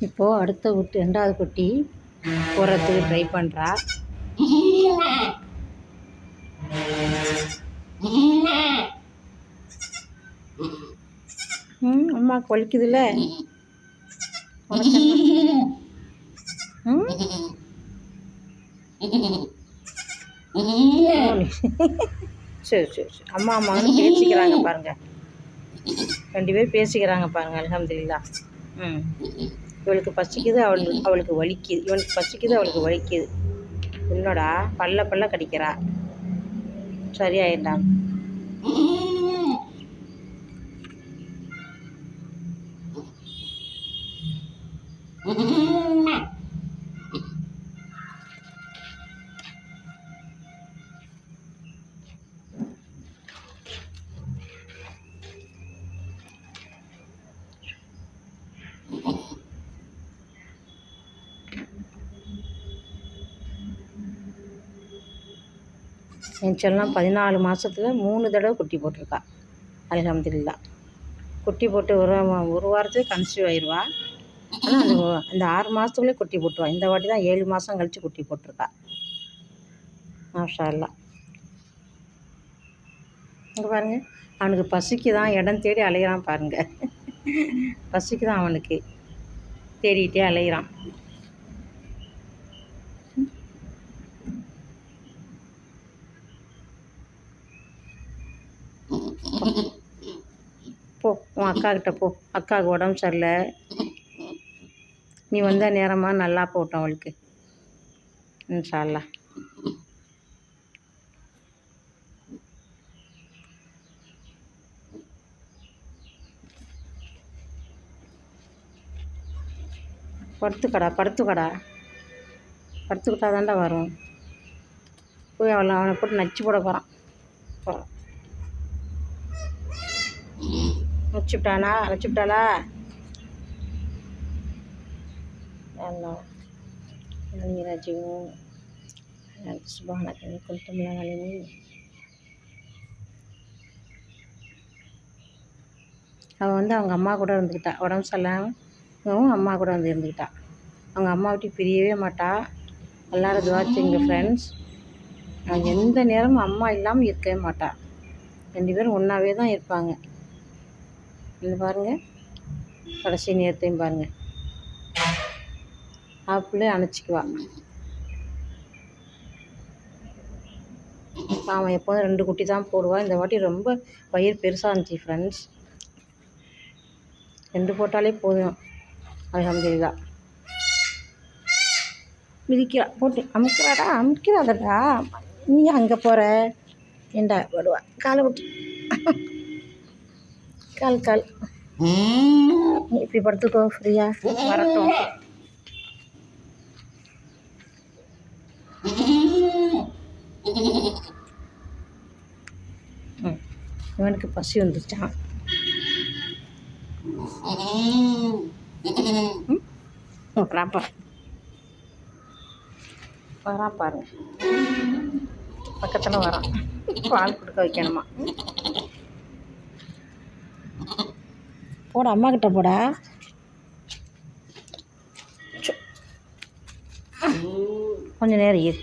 இப்போது அடுத்த குட்டி, ரெண்டாவது குட்டி போகிறதுக்கு ட்ரை பண்ணுறா. அம்மாவுக்கு வலிக்குதுல்ல. சரி சரி சரி, அம்மா அம்மான்னு பேசிக்கிறாங்க பாருங்க, 2 பேர் பேசிக்கிறாங்க பாருங்க. அல்ஹம்துலில்லாஹ். இவளுக்கு பசிக்குது, அவளுக்கு வலிக்குது. இவனுக்கு பசிக்குது, அவளுக்கு வலிக்குது. என்னடா பல்ல கடிக்கிறா. சரியாயிட்டா. என் செல்லம் 14 மாதத்தில் 3 தடவை குட்டி போட்டிருக்கா. அல்ஹம்துலில்லாஹ். குட்டி போட்டு ஒரு வாரத்துலேயே கன்சீவ் ஆயிடுவா. ஆனால் அந்த 6 மாதத்துக்குள்ளே குட்டி போட்டுருவா. இந்த வாட்டி தான் 7 மாதம் கழித்து குட்டி போட்டிருக்கா. மாஷா அல்லாஹ். இங்கே பாருங்கள், அவனுக்கு பசிக்கு தான் இடம் தேடி அலையிறான் பாருங்கள். பசிக்கு தான் அவனுக்கு தேடிகிட்டே அலையிறான். போ, உன் அக்காக்கிட்ட போ. அக்காவுக்கு உடம்பு சரியில்லை, நீ வந்த நேரமாக நல்லா போட்டோம் அவளுக்கு. இன்ஷா அல்லாஹ். படுத்துக்கிட்டா தாண்டா வரும். போய் அவனை போட்டு நச்சு போட போகிறான். வச்சுவிட்டாளா? அல்லாஹ் ராஜிவும் சுப்ஹானக இன்னி குன்து மினல் ஸாலிமீன். அவள் அவங்க அம்மா கூட இருந்துக்கிட்டா. உடம்பு சரியில்லாமல் அம்மா கூட இருந்துக்கிட்டா. அவங்க அம்மா விட்டு பிரியவே மாட்டா. எல்லாரும் துஆ செய்யுங்க ஃப்ரெண்ட்ஸ். அவங்க எந்த நேரமும் அம்மா இல்லாமல் இருக்கவே மாட்டா. 2 பேரும் ஒன்றாவே தான் இருப்பாங்க. இது பாருங்கள், கடைசி நேரத்தையும் பாருங்கள், அப்படியே அணைச்சிக்குவா. அவன் எப்போதும் 2 குட்டி தான் போடுவான். இந்த வாட்டி ரொம்ப வயிறு பெருசாக இருந்துச்சு ஃப்ரெண்ட்ஸ். 2 போட்டாலே போதும். அல்ஹம்துலில்லாஹ். மிதிக்கிறா, போட்டு அமுக்கிறாதடா. நீ அங்கே போகிற ஏண்டா வருவா. காலை விட்டு கால் இப்படி படுத்துக்கோ, ஃப்ரீயா வரட்டும். இவனுக்கு பசி வந்துருச்சான். வரான் பாருங்க, பக்கத்தில் வரான். பால் கொடுக்க வைக்கணுமா? போட, அம்மா கிட்ட போடா. கொஞ்சம் நேரம் இரு.